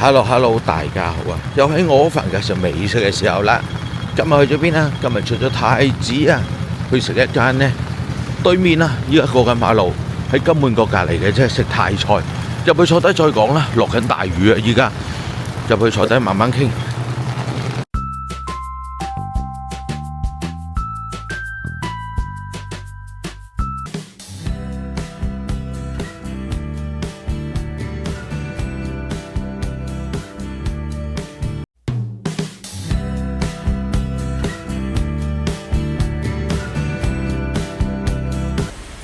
Hello，大家好啊！又喺我份介紹美食嘅時候啦。今日去咗邊啊？今日出咗太子啊，去食一間呢對面啊，依家過緊馬路喺金滿閣隔離嘅，即係食泰菜。入去坐低再講啦。落緊大雨啊，依家入去坐低慢慢傾。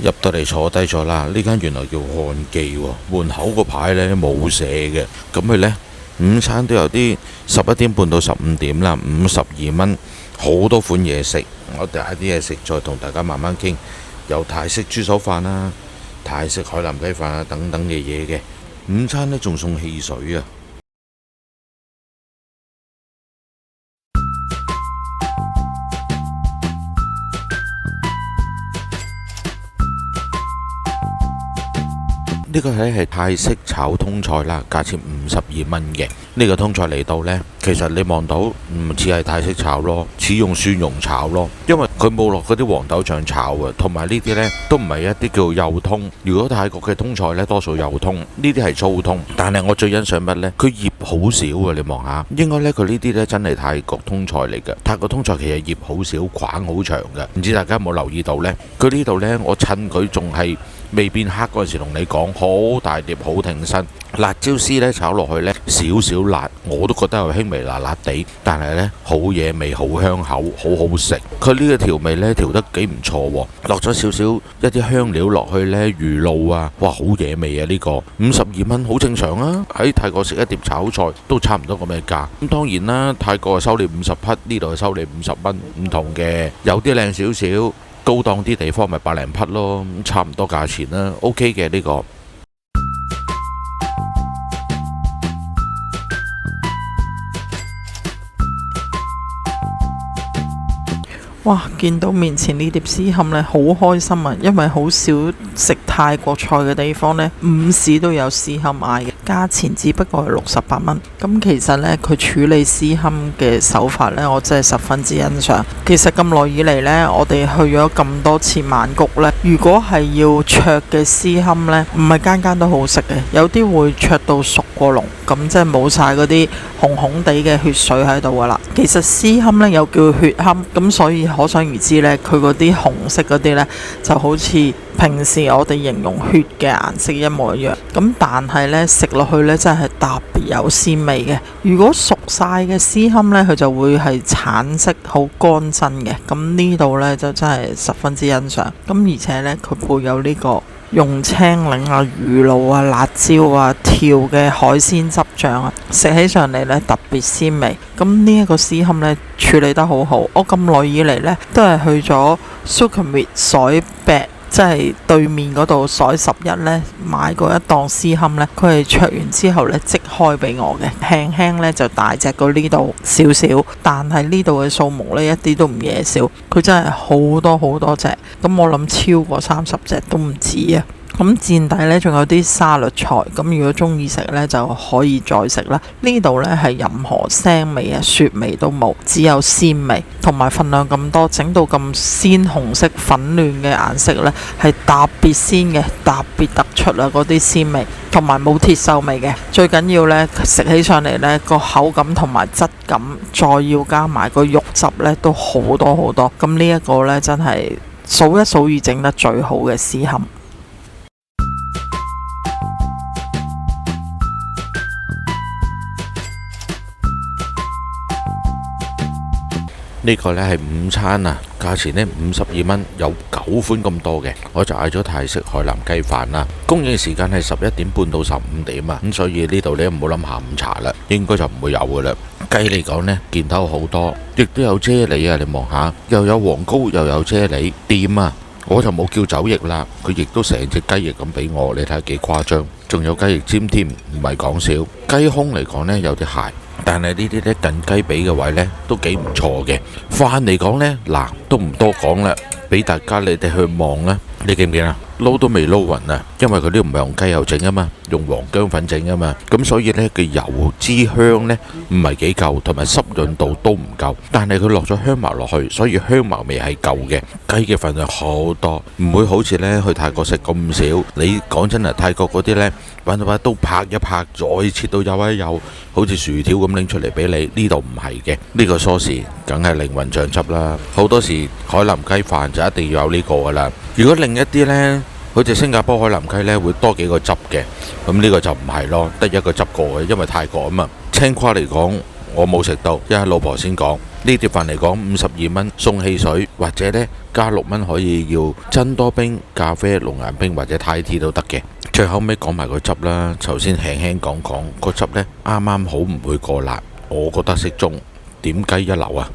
入到嚟坐低咗啦，呢間原來叫漢記喎，門口個牌呢冇寫嘅。咁佢呢，午餐都有啲11點半到15點啦，52蚊，好多款嘢食。我第一啲嘢食再同大家慢慢傾，有泰式豬手飯啦、泰式海南雞飯啊等等嘅嘢嘅。午餐呢仲送汽水啊！呢個係泰式炒通菜啦，價錢52蚊嘅。呢個通菜嚟到呢，其實你望到唔似係泰式炒咯，似用蒜蓉炒咯，因為佢冇落嗰啲黃豆醬炒啊，同埋呢啲呢都唔係一啲叫幼通。如果泰國嘅通菜呢，多數幼通，呢啲係粗通。但係我最欣賞乜呢？佢葉好少啊！你望下，應該呢，佢呢啲呢真係泰國通菜嚟嘅。泰國通菜其實葉好少，梗好長嘅。唔知大家有冇留意到呢？佢呢度呢，我趁佢仲係未變黑嗰陣時同你講，好大碟，好挺身。辣椒絲呢炒落去呢，少少辣，我都覺得有輕微辣辣地，但係呢，好嘢味，好香口，好好食。佢呢個調味呢調得幾唔錯喎，落咗少少一啲香料落去呢，魚露啊，哇，好嘢味啊！呢個52蚊好正常啊，喺泰國食一碟炒菜都差唔多咁嘅價。咁當然啦，泰國收你50匹，呢度收你50蚊，唔同嘅，有啲靚少少。高檔啲地方咪百零匹咯，差唔多價錢啦 ，OK 嘅呢個。哇！見到面前呢碟絲堪呢，好開心啊！因為好少食泰國菜嘅地方呢，午市都有絲堪賣嘅，價錢只不過係68蚊。咁其實呢，佢處理絲堪嘅手法呢，我真係十分之欣賞。其實咁耐以嚟呢，我哋去咗咁多次曼谷呢，如果係要灼嘅絲堪呢，唔係間間都好食嘅，有啲會灼到熟過龍，咁即係冇晒嗰啲紅紅地嘅血水喺度噶啦。其實絲堪呢又叫血堪，咁所以可想而知呢，佢嗰啲紅色嗰啲呢，就好似平時我哋形容血嘅顏色一模一樣。咁但係呢，食落去呢，真係特別有鮮味嘅。如果熟晒嘅絲堪呢，佢就會係橙色，好乾身嘅。咁呢度呢，就真係十分之欣賞。咁而且呢，佢配有呢個用青檸啊、魚露啊、辣椒啊調嘅海鮮汁醬啊，食起上嚟呢，特別鮮味。咁呢一個絲堪呢，處理得好好。我咁耐以嚟呢，都係去咗 Sukhumvit 腮白，即係對面嗰度腮11呢，買過一檔絲堪呢，佢係灼完之後呢，即開俾我嘅，輕輕呢就大隻過呢度少少，但係呢度嘅數目呢，一啲都唔嘢少，佢真係好多好多隻，咁我諗超過30隻都唔止啊！咁墊底呢，仲有啲沙律菜，咁如果中意食呢，就可以再食啦。呢度呢，係任何腥味啊、雪味都冇，只有鮮味，同埋份量咁多，整到咁鮮紅色、粉嫩嘅顏色呢，係特別鮮嘅，特別突出啊嗰啲鮮味，同埋冇鐵鏽味嘅。最緊要呢，食起上嚟呢，個口感同埋質感，再要加埋個肉汁呢，都好多好多。咁呢一個呢，真係數一數二整得最好嘅絲堪。呢個呢係午餐啊，價錢呢52蚊，有9款咁多嘅。我就嗌咗泰式海南雞飯啦。供應時間係11點半到15點啊，咁所以呢度呢唔好諗下午茶啦，應該就唔會有噶啦。雞嚟講呢，件頭好多，亦都有啫喱啊！你望下，又有黃膏又有啫喱，掂啊！我就冇叫酒翼啦，佢亦都成隻雞翼咁俾我，你睇下幾誇張。仲有雞翼尖添，唔係講笑。雞胸嚟講呢，有啲鞋。但係呢啲呢近雞髀嘅位呢都幾唔錯嘅。飯嚟講呢，嗱都唔多講啦，俾大家你哋去望啦。你見唔見啊？撈都未撈勻啊！因為佢呢唔係用雞油整啊嘛，用黃薑粉整啊嘛，咁所以呢，嘅油脂香呢唔係幾夠，同埋濕潤度都唔夠。但係佢落咗香茅落去，所以香茅味係夠嘅。雞嘅份量好多，唔會好似呢去泰國食咁少。你講真啊，泰國嗰啲呢，揾到把刀拍一拍，再切到幼一幼，好似薯條咁拎出嚟俾你。呢度唔係嘅，呢個梳士梗係靈魂醬汁啦。好多時海南雞飯就一定要有呢個噶啦。如果另一啲呢，好似新加坡海南雞呢，會多幾個汁嘅，咁呢個就唔係咯，得一個汁過嘅，因為泰國啊嘛。青瓜嚟講，我冇食到，因為老婆先講。呢碟飯嚟講52蚊送汽水，或者呢加6蚊可以要珍多冰、咖啡、龍眼冰或者泰 T 都得嘅。最後尾講埋個汁啦，頭先輕輕講講個汁呢，啱啱好唔會過辣，我覺得適中，點雞一流啊！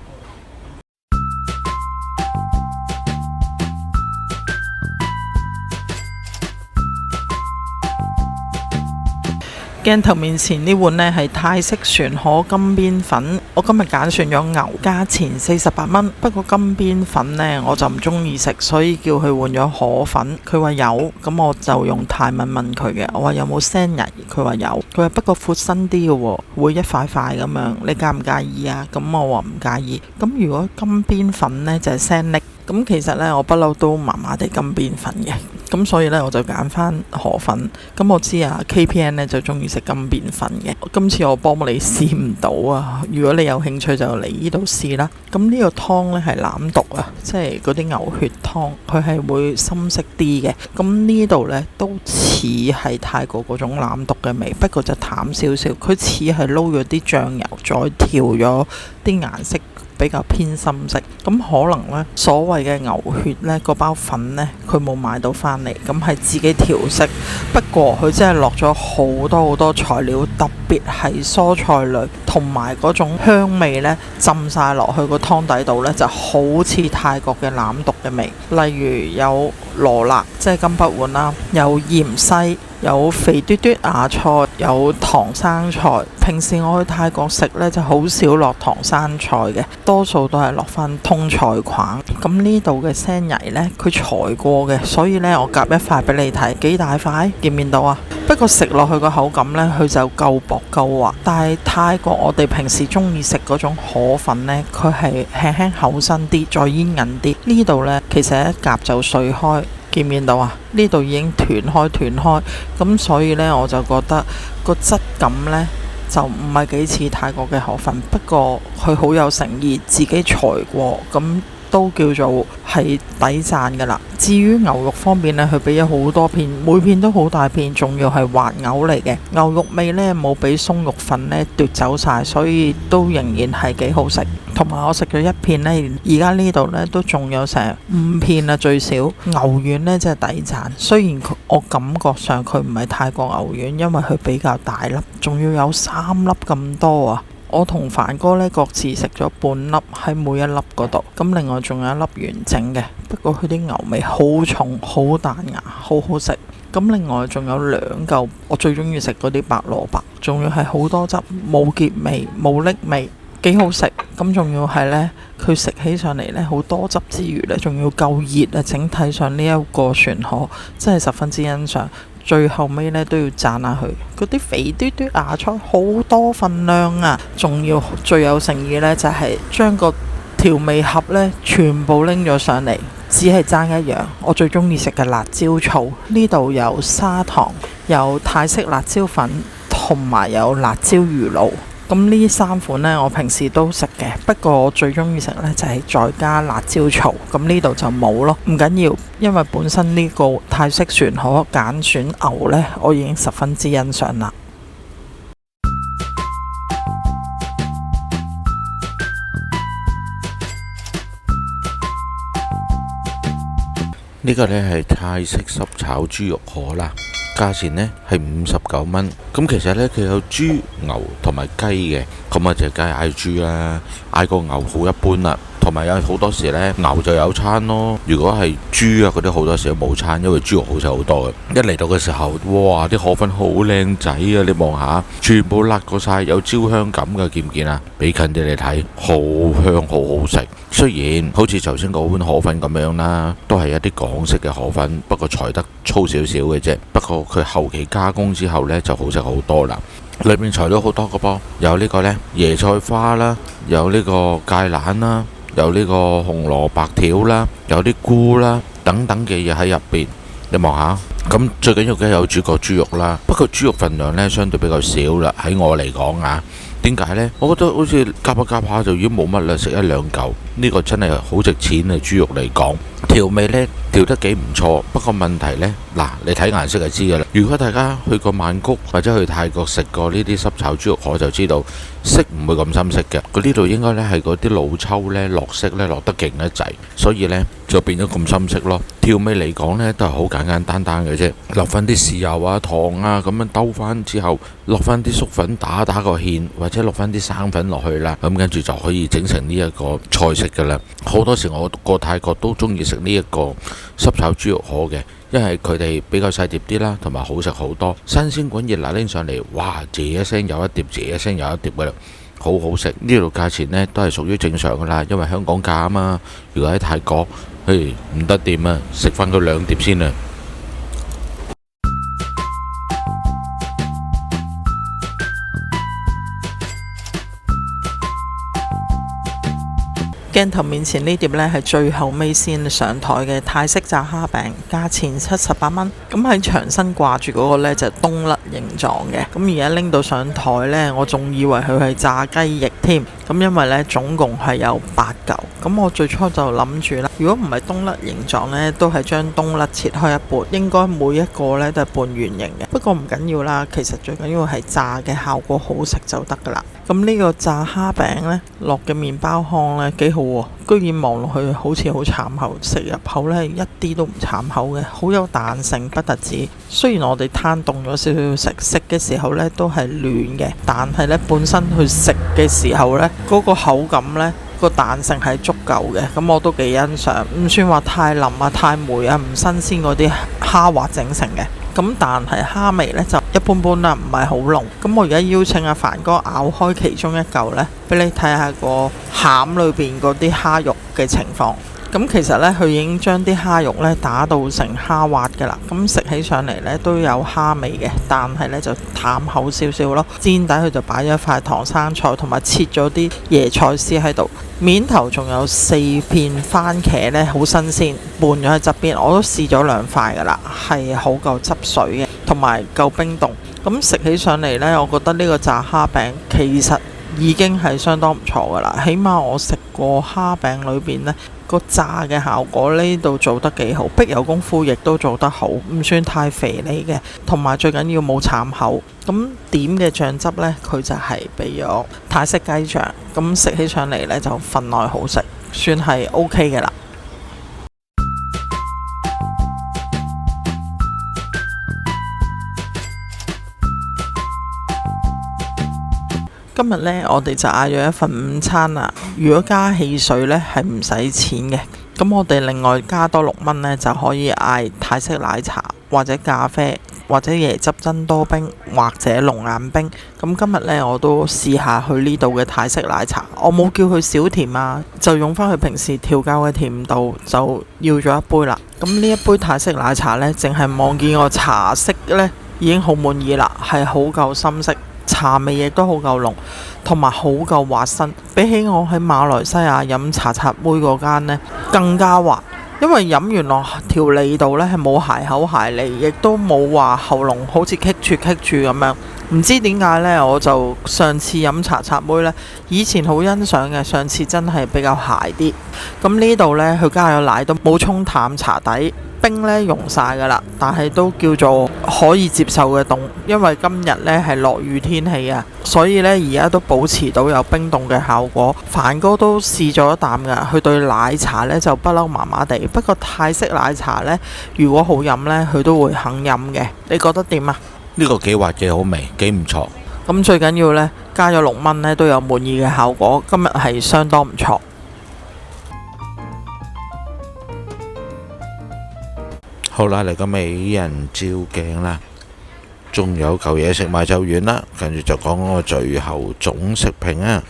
鏡頭面前呢碗呢係泰式船河金邊粉，我今日揀選咗牛，價錢48蚊。不過金邊粉呢我就唔中意食，所以叫佢換咗河粉。佢話有，咁我就用泰文問佢嘅，我話有冇鮮泥？佢話有，佢話不過闊身啲嘅喎，會一塊塊咁樣，你介唔介意啊？咁我話唔介意。咁如果金邊粉呢，就係鮮粒，咁其實呢，我不嬲都麻麻地金邊粉嘅。咁所以呢，我就揀翻河粉。咁我知啊 KPN 呢就中意食金邊粉嘅。今次我幫你試唔到啊！如果你有興趣就嚟呢度試啦。咁呢個湯呢係腩毒啊，即係嗰啲牛血湯，佢係會深色啲嘅。咁呢度呢都似係泰國嗰種腩毒嘅味，不過就淡少少。佢似係撈咗啲醬油，再調咗啲顏色，比較偏深色。咁可能呢所謂嘅牛血呢，嗰包粉呢，佢冇買到翻嚟，咁係自己調色。不過佢真係落咗好多好多材料，特別係蔬菜類同埋嗰種香味呢，浸晒落去個湯底度呢，就好似泰國嘅腩毒嘅味。例如有羅勒，即係金不換啦，有芫茜，有肥嘟嘟芽菜，有唐生菜。平時我去泰國食呢，就好少落唐生菜嘅，多數都係落翻通菜框。咁呢度嘅鮮泥呢，佢裁過嘅，所以呢，我夾一塊俾你睇，幾大塊，見唔見到啊？不過食落去個口感呢，佢就夠薄夠滑。但係泰國我哋平時中意食嗰種河粉呢，佢係輕輕厚身啲，再煙韌啲。呢度呢，其實一夾就碎開。見唔見到啊？呢度已經斷開，咁所以呢，我就覺得個質感呢就唔係幾似泰國嘅河粉，不過佢好有誠意，自己裁過，咁都叫做係抵讚㗎啦。至於牛肉方面呢，佢俾咗好多片，每片都好大片，仲要係滑牛嚟嘅。牛肉味呢冇俾鬆肉粉呢奪走晒，所以都仍然係幾好食。同埋我食咗一片呢，而家呢度呢都仲有成5片啊，最少。牛丸呢真係抵讚，雖然我感覺上佢唔係泰國牛丸，因為佢比較大粒，仲要有3粒咁多啊。我同凡哥呢各自食咗半粒喺每一粒嗰度，咁另外仲有一粒完整嘅，不過佢啲牛味好重，好彈牙，好好食。咁另外仲有2嚿我最中意食嗰啲白蘿蔔，仲要係好多汁，冇結味，冇瀝味，幾好食。咁仲要係呢，佢食起上嚟呢，好多汁之餘呢，仲要夠熱啊！整體上呢一個船河真係十分之欣賞。最後尾呢，都要讚下佢，嗰啲肥嘟嘟芽菜好多份量啊！仲要最有誠意呢，就係將個調味盒呢全部拎咗上嚟，只係爭一樣，我最中意食嘅辣椒醋。呢度有砂糖，有泰式辣椒粉，同埋有辣椒魚露。咁呢3款呢，我平時都食嘅，不過我最中意食呢，就係再加辣椒醋。咁呢度就冇咯，唔緊要，因為本身呢個泰式船河揀選牛呢，我已經十分之欣賞啦。呢個呢係泰式濕炒豬肉河啦，價錢呢係59蚊。咁其實呢，佢有豬、牛同埋雞嘅，咁啊就梗係嗌豬啦，嗌個牛好一般啦。同埋有好多時呢，牛就有餐咯。如果係豬啊嗰啲，好多時都冇餐，因為豬肉好食好多嘅。一嚟到嘅時候，哇！啲河粉好靚仔啊！你望下，全部辣過晒，有焦香感嘅，見唔見啊？俾近啲你睇，好香，好好食。雖然好似頭先嗰碗河粉咁樣啦，都係一啲港式嘅河粉，不過裁得粗少少嘅啫。不過佢後期加工之後呢，就好食好多啦。裏面材料好多嘅噃，有呢個呢椰菜花啦，有呢個芥蘭啦，有呢個紅蘿蔔條啦，有啲菇啦等等嘅嘢喺入邊。你望下，咁最緊要嘅有主角豬肉啦，不過豬肉份量呢，相對比較少啦。喺我嚟講啊，點解呢？我覺得好似夾下夾下就已經冇乜啦，食一兩嚿。呢個真係好值錢啊！豬肉嚟講，調味呢調得幾唔錯。不過問題呢，嗱，你睇顏色就知噶啦。如果大家去過曼谷或者去泰國食過呢啲濕炒豬肉河，就知道色唔會咁深色嘅。佢呢度應該呢係嗰啲老抽呢落色呢落得勁一滯，所以呢就變咗咁深色咯。調味嚟講呢都係好簡簡單單嘅啫，落翻啲豉油啊、糖啊咁樣兜翻之後，落翻啲粟粉打個芡，或者落翻啲生粉落去啦，咁跟住就可以整成呢一個菜式噶啦。好多時我過泰國都中意食呢一個濕炒豬肉河嘅，因為佢哋比較細碟啲啦，同埋好食好多，新鮮滾熱辣拎上嚟，哇！謝一聲有一碟，謝一聲有一碟噶啦，好好食。呢度價錢呢都係屬於正常噶啦，因為香港價啊嘛。如果喺泰國，唔得掂啊，食翻佢兩碟先啊！鏡頭面前呢碟呢係最後尾先上台嘅泰式炸蝦餅，價錢78蚊。咁喺牆身掛住嗰個呢就係冬甩形狀嘅。咁而家拎到上台呢，我仲以為佢係炸雞翼添。咁因為呢總共係有8嚿。咁我最初就諗住啦，如果唔係冬甩形狀呢，都係將冬甩切開一半，應該每一個呢都係半圓形嘅。不過唔緊要啦，其實最緊要係炸嘅效果好食就得噶啦。咁呢個炸蝦餅呢，落嘅麵包糠呢幾好喎，居然望落去好似好慘口，食入口呢一啲都唔慘口嘅，好有彈性不特止。雖然我哋攤凍咗少少食嘅時候呢都係暖嘅，但係呢本身去食嘅時候呢，嗰個口感呢，個彈性係足夠嘅，咁我都幾欣賞，唔算話太腍啊、太霉啊、唔新鮮嗰啲蝦滑整成嘅。咁但係蝦味呢就一般般啦，唔係好濃。咁我而家邀請阿凡哥咬開其中一嚿呢，俾你睇下個餡裏邊嗰啲蝦肉嘅情況。咁其實呢，佢已經將啲蝦肉呢打到成蝦滑㗎啦。咁食起上嚟呢都有蝦味嘅，但係呢就淡口少少咯。煎底佢就擺咗一塊唐生菜，同埋切咗啲椰菜絲喺度。面頭仲有4片番茄呢，好新鮮，拌咗喺側邊。我都試咗2塊㗎啦，係好夠汁水嘅，同埋夠冰凍。咁食起上嚟呢，我覺得呢個炸蝦餅其實已經係相當唔錯㗎啦。起碼我食過蝦餅裏邊呢，個炸嘅效果呢度做得幾好，逼油功夫亦都做得好，唔算太肥膩嘅，同埋最緊要冇慘口。咁點嘅醬汁呢，佢就係俾咗泰式雞醬，咁食起上嚟呢，就份內好食，算係 OK 嘅啦。今日呢，我哋就嗌咗一份午餐啦。如果加汽水呢，係唔使錢嘅。咁我哋另外加多6蚊呢，就可以嗌泰式奶茶或者咖啡或者椰汁珍多冰或者龍眼冰。咁今日呢，我都試下去呢度嘅泰式奶茶，我冇叫佢少甜啊，就用翻佢平時調校嘅甜度，就要咗一杯啦。咁呢一杯泰式奶茶呢，淨係望見個茶色呢，已經好滿意啦，係好夠深色。茶味亦都好夠濃，同埋好夠滑身，比起我喺馬來西亞飲茶茶妹嗰間呢更加滑。因為飲完落條脷度呢，係冇鞋口鞋脷，亦都冇話喉嚨好似棘住咁樣。唔知點解呢，我就上次飲茶茶妹呢，以前好欣賞嘅，上次真係比較鞋啲。咁呢度呢，佢加咗奶都冇沖淡茶底，冰呢溶晒噶啦，但係都叫做可以接受嘅凍。因為今日呢係落雨天氣啊，所以呢而家都保持到有冰凍嘅效果。凡哥都試咗一啖噶，佢對奶茶呢就不嬲麻麻地，不過泰式奶茶呢，如果好飲呢，佢都會肯飲嘅。你覺得點啊？呢個幾滑幾好味，幾唔錯。咁最緊要呢，加咗6蚊呢都有滿意嘅效果。今日係相當唔錯。好啦，嚟個美人照鏡啦，仲有嚿嘢食埋就完啦，跟住就講嗰個最後總食評啊。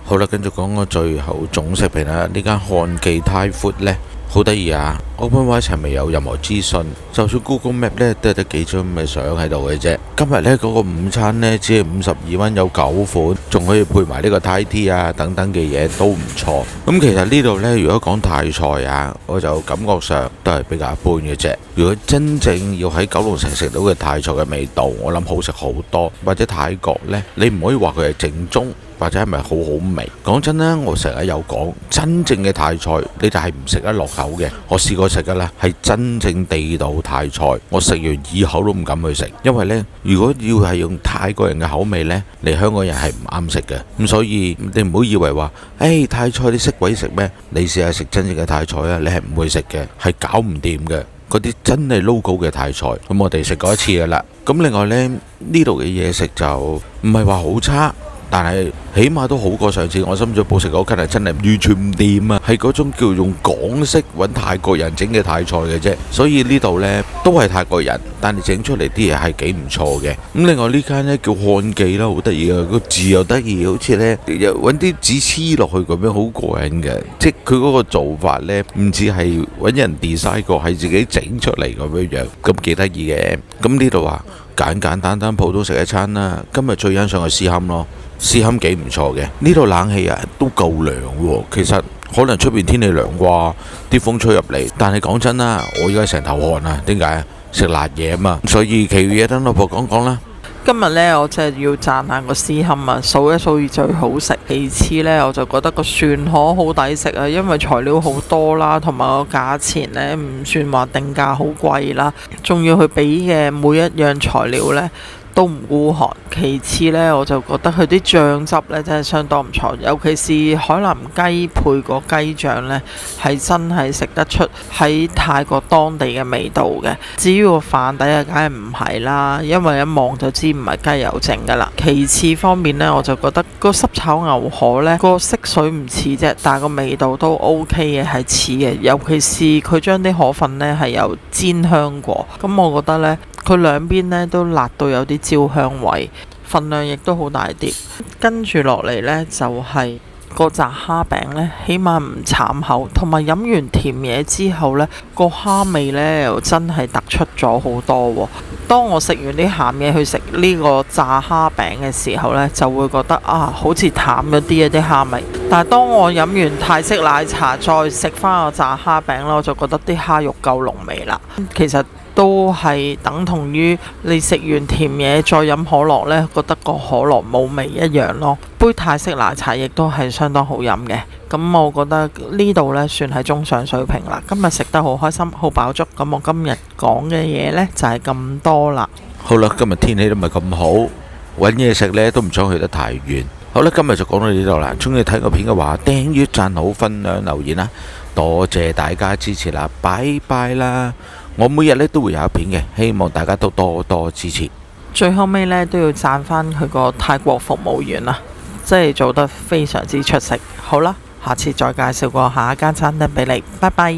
好啦，跟住講個最後總食評啦。呢間漢記泰闊呢，好得意啊 ！OpenRice 係未有任何資訊，就算 Google Map 呢都係得幾張咁嘅相喺度嘅啫。今日呢嗰個午餐呢，只係52蚊，有9款，仲可以配埋呢個Thai tea啊等等嘅嘢都唔錯。咁其實呢度呢，如果講泰菜啊，我就感覺上都係比較一般嘅啫。如果真正要喺九龍城食到嘅泰菜嘅味道，我諗好食好多。或者泰國呢，你唔可以話佢係正宗，或者係咪好好味？講真啦，我成日有講，真正嘅泰菜你哋係唔食得落口嘅。我試過食噶啦，係真正地道泰菜，我食完以後都唔敢去食，因為呢，如果要係用泰國人嘅口味呢，你香港人係唔啱食嘅。咁所以你唔好以為話，泰菜你識鬼食咩？你試下食真正嘅泰菜啊，你係唔會食嘅，係搞唔掂嘅。嗰啲真係 logo 嘅泰菜，咁我哋食過一次噶啦。咁另外呢，呢度嘅嘢食就唔係話好差。但係起碼都好過上次我深水埗食嗰間係真係完全唔掂啊！係嗰種叫用港式揾泰國人整嘅泰菜嘅啫，所以呢度呢都係泰國人，但係整出嚟啲嘢係幾唔錯嘅。咁另外呢間呢叫漢記啦，好得意啊，個字又得意，好似呢揾啲紙黐落去咁樣，好過癮嘅。即係佢嗰個做法呢，唔似係揾人 design 過，係自己整出嚟咁樣樣，咁幾得意嘅。咁呢度啊，簡簡單單普通食一餐啦。今日最欣賞嘅絲堪咯。絲堪幾唔錯嘅，呢度冷氣啊都夠涼喎。其實可能出邊天氣涼啩，啲風吹入嚟。但係講真啦，我而家成頭汗啊，點解？食辣嘢啊嘛。所以其餘嘢等老婆講講啦。今日呢，我真係要讚下個絲堪啊，數一數二最好食。其次呢，我就覺得個蒜河好抵食啊，因為材料好多啦，同埋個價錢呢唔算話定價好貴啦，仲要佢俾嘅每一樣材料呢都唔孤寒。其次呢，我就覺得佢啲醬汁呢真係相當唔錯，尤其是海南雞配個雞醬呢，係真係食得出喺泰國當地嘅味道嘅。至於個飯底啊，梗係唔係啦，因為一望就知唔係雞油整噶啦。其次方面呢，我就覺得個濕炒牛河呢，個色水唔似啫，但係個味道都 OK 嘅，係似嘅。尤其是佢將啲河粉呢係有煎香過，咁我覺得呢，佢兩邊呢都辣到有啲焦香味，份量亦都好大碟。跟住落嚟呢，就係個炸蝦餅呢，起碼唔慘口，同埋飲完甜嘢之後呢，個蝦味呢又真係突出咗好多喎。當我食完啲鹹嘢去食呢個炸蝦餅嘅時候呢，就會覺得好似淡咗啲啲蝦味。但係當我飲完泰式奶茶再食翻個炸蝦餅呢，我就覺得啲蝦肉夠濃味啦。其實都係等同於你食完甜嘢再飲可樂呢，覺得個可樂冇味一樣咯。杯泰式奶茶亦都係相當好飲嘅。咁我覺得呢度呢算係中上水平啦。今日食得好開心，好飽足。咁我今日講嘅嘢呢就係咁多啦。好啦，今日天氣都唔係咁好，揾嘢食呢都唔想去得太遠。好啦，今日就講到呢度啦。中意睇個片嘅話，訂閱、讚好、分享、留言啦。多謝大家支持啦，拜拜啦！我每日呢都會有一片嘅，希望大家都多多支持。最後尾呢都要讚返佢個泰國服務員啦，即係做得非常之出色。好啦，下次再介紹個下一間餐廳俾你，拜拜。